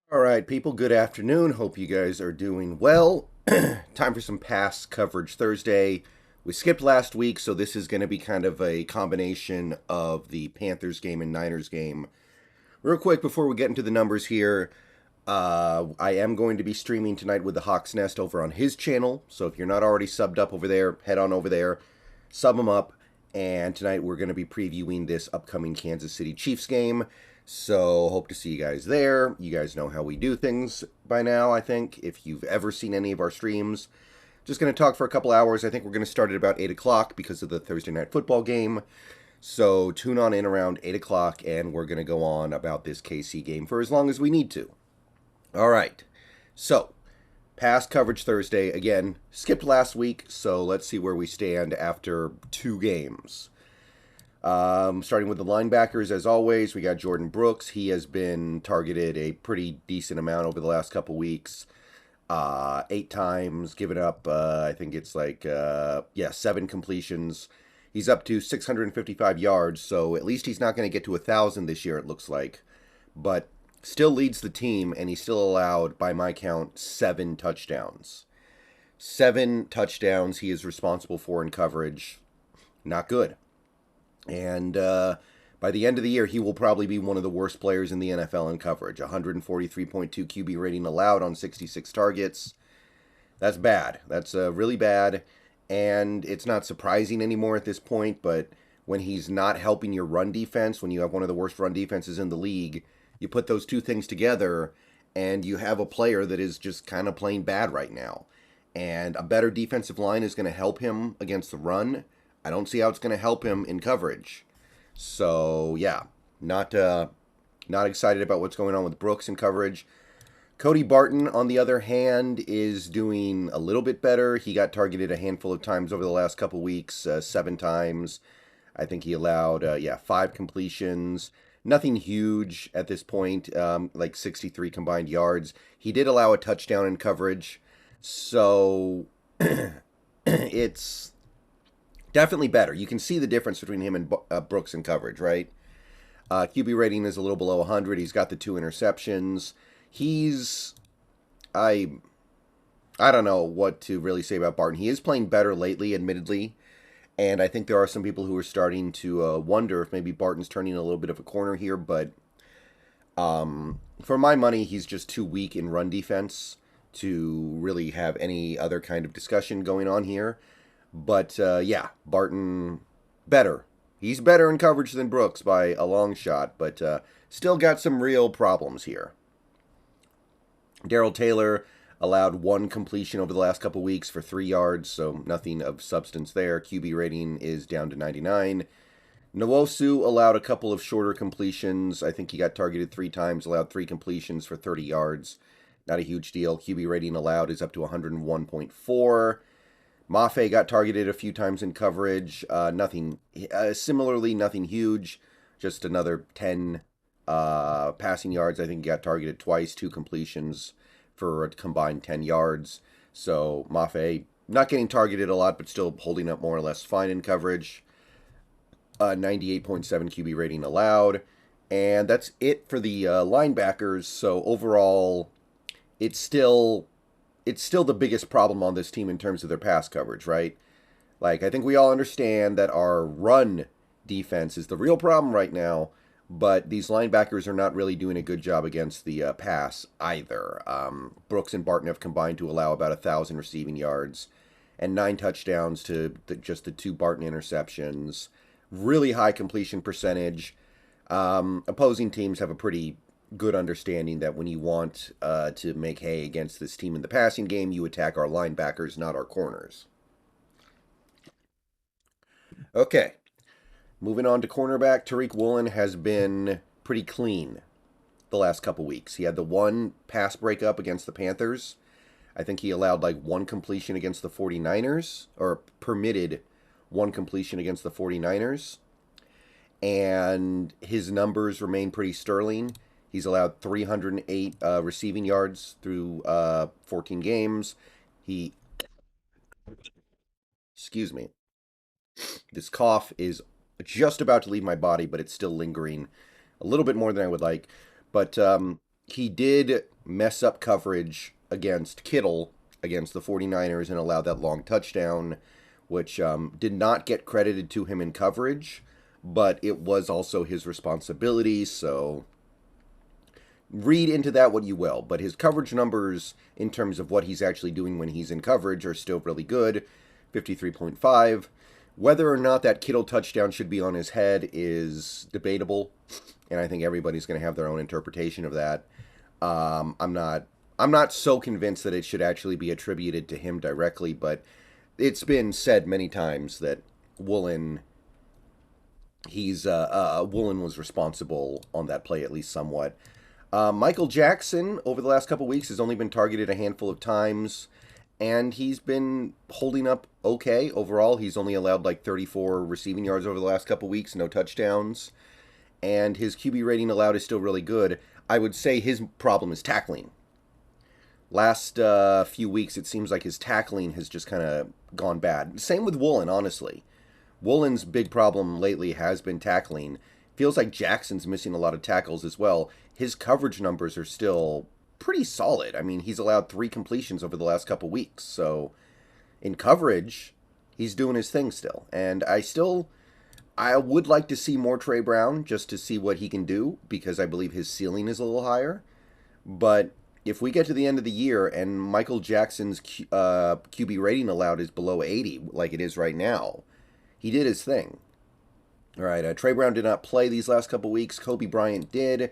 All right, people, good afternoon. Hope you guys are doing well. Time for some pass coverage Thursday. We skipped last week, so this is going to be kind of a combination of the Panthers game and Niners game. Real quick, before we get into the numbers here, I am going to be streaming tonight with the Hawk's Nest over on his channel. So if you're not already subbed up over there, head on over there, sub him up. And tonight we're going to be previewing this upcoming Kansas City Chiefs game. So hope to see you guys there. You guys know how we do things by now, I think, if you've ever seen any of our streams. Just going to talk for a couple hours. I think we're going to start at about 8 o'clock because of the Thursday night football game. So tune on in around 8 o'clock, and we're going to go on about this KC game for as long as we need to. All right. So, past coverage Thursday. Again, skipped last week, so let's see where we stand after two games. Starting with the linebackers, as always, we got Jordan Brooks. He has been targeted a pretty decent amount over the last couple weeks. 8 times, given up, I think it's like, 7 completions. He's up to 655 yards, so at least he's not going to get to 1,000 this year, it looks like. But still leads the team, and he's still allowed, by my count, 7 touchdowns. 7 touchdowns he is responsible for in coverage. Not good. And by the end of the year, he will probably be one of the worst players in the NFL in coverage. 143.2 QB rating allowed on 66 targets. That's bad. That's really bad. And it's not surprising anymore at this point, but when he's not helping your run defense, when you have one of the worst run defenses in the league, you put those two things together, and you have a player that is just kind of playing bad right now. And a better defensive line is going to help him against the run. I don't see how it's going to help him in coverage. So, yeah, not excited about what's going on with Brooks in coverage. Cody Barton, on the other hand, is doing a little bit better. He got targeted a handful of times over the last couple weeks, 7 times. I think he allowed, 5 completions. Nothing huge at this point, like 63 combined yards. He did allow a touchdown in coverage, so it's definitely better. You can see the difference between him and Brooks in coverage, right? QB rating is a little below 100. He's got the 2 interceptions. I don't know what to really say about Barton. He is playing better lately, admittedly. And I think there are some people who are starting to wonder if maybe Barton's turning a little bit of a corner here. But for my money, he's just too weak in run defense to really have any other kind of discussion going on here. But Barton, better. He's better in coverage than Brooks by a long shot, but still got some real problems here. Darrell Taylor allowed 1 completion over the last couple weeks for 3 yards, so nothing of substance there. QB rating is down to 99. Nwosu allowed a couple of shorter completions. I think he got targeted 3 times, allowed 3 completions for 30 yards. Not a huge deal. QB rating allowed is up to 101.4. Mafe got targeted a few times in coverage. Similarly, nothing huge. Just another 10 passing yards. I think he got targeted twice, 2 completions for a combined 10 yards. So Mafe not getting targeted a lot, but still holding up more or less fine in coverage. 98.7 QB rating allowed. And that's it for the linebackers. So overall, it's still the biggest problem on this team in terms of their pass coverage, right? Like, I think we all understand that our run defense is the real problem right now, but these linebackers are not really doing a good job against the pass either. Brooks and Barton have combined to allow about 1,000 receiving yards and 9 touchdowns to just the 2 Barton interceptions. Really high completion percentage. Opposing teams have a pretty good understanding that when you want to make hay against this team in the passing game, you attack our linebackers, not our corners. Okay, moving on to cornerback. Tariq Woolen has been pretty clean the last couple weeks. He had the 1 pass breakup against the Panthers. I think he allowed like 1 completion against the 49ers, or permitted 1 completion against the 49ers. And his numbers remain pretty sterling. He's allowed 308 receiving yards through 14 games. Excuse me. This cough is just about to leave my body, but it's still lingering a little bit more than I would like. But he did mess up coverage against Kittle against the 49ers and allowed that long touchdown, which did not get credited to him in coverage, but it was also his responsibility, so read into that what you will. But his coverage numbers, in terms of what he's actually doing when he's in coverage, are still really good, 53.5. Whether or not that Kittle touchdown should be on his head is debatable, and I think everybody's going to have their own interpretation of that. I'm not so convinced that it should actually be attributed to him directly, but it's been said many times that Woolen was responsible on that play, at least somewhat. Michael Jackson, over the last couple weeks, has only been targeted a handful of times, and he's been holding up okay overall. He's only allowed like 34 receiving yards over the last couple weeks, no touchdowns, and his QB rating allowed is still really good. I would say his problem is tackling. Last few weeks, it seems like his tackling has just kind of gone bad. Same with Woolen, honestly. Woolen's big problem lately has been tackling. Feels like Jackson's missing a lot of tackles as well. His coverage numbers are still pretty solid. I mean, he's allowed 3 completions over the last couple weeks. So, in coverage, he's doing his thing still. And I would like to see more Trey Brown just to see what he can do, because I believe his ceiling is a little higher. But if we get to the end of the year and Michael Jackson's QB rating allowed is below 80, like it is right now, he did his thing. All right, Trey Brown did not play these last couple weeks. Kobe Bryant did.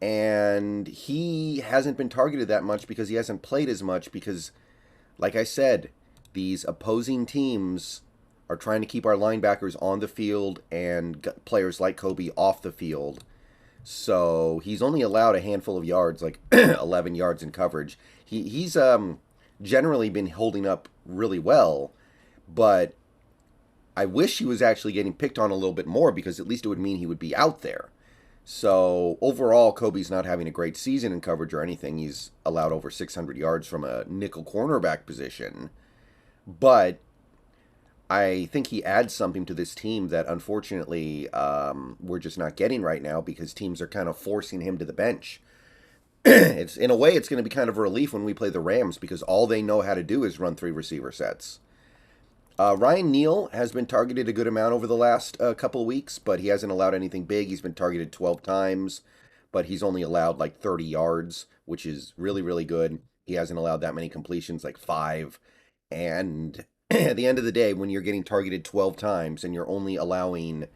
And he hasn't been targeted that much because he hasn't played as much because, like I said, these opposing teams are trying to keep our linebackers on the field and players like Kobe off the field. So he's only allowed a handful of yards, like 11 yards in coverage. He's generally been holding up really well, but I wish he was actually getting picked on a little bit more because at least it would mean he would be out there. So overall, Kobe's not having a great season in coverage or anything. He's allowed over 600 yards from a nickel cornerback position. But I think he adds something to this team that unfortunately we're just not getting right now because teams are kind of forcing him to the bench. It's in a way, it's going to be kind of a relief when we play the Rams because all they know how to do is run 3 receiver sets. Ryan Neal has been targeted a good amount over the last couple of weeks, but he hasn't allowed anything big. He's been targeted 12 times, but he's only allowed like 30 yards, which is really, really good. He hasn't allowed that many completions, like 5. And at the end of the day, when you're getting targeted 12 times and you're only allowing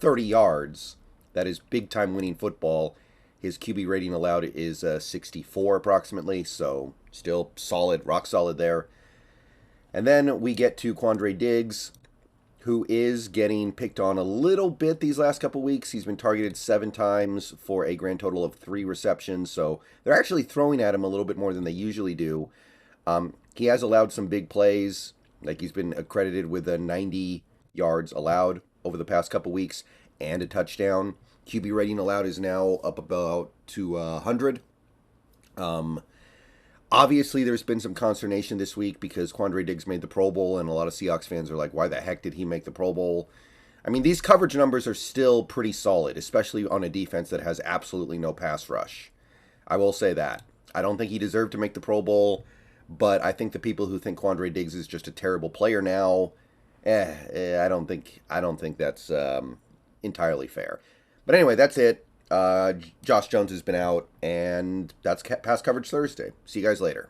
30 yards, that is big-time winning football. His QB rating allowed is 64 approximately, so still solid, rock solid there. And then we get to Quandre Diggs, who is getting picked on a little bit these last couple weeks. He's been targeted 7 times for a grand total of 3 receptions, so they're actually throwing at him a little bit more than they usually do. He has allowed some big plays, like he's been accredited with 90 yards allowed over the past couple weeks and a touchdown. QB rating allowed is now up about to 100. Obviously, there's been some consternation this week because Quandre Diggs made the Pro Bowl, and a lot of Seahawks fans are like, why the heck did he make the Pro Bowl? I mean, these coverage numbers are still pretty solid, especially on a defense that has absolutely no pass rush. I will say that. I don't think he deserved to make the Pro Bowl, but I think the people who think Quandre Diggs is just a terrible player now, I don't think that's entirely fair. But anyway, that's it. Josh Jones has been out, and that's Pass Coverage Thursday. See you guys later.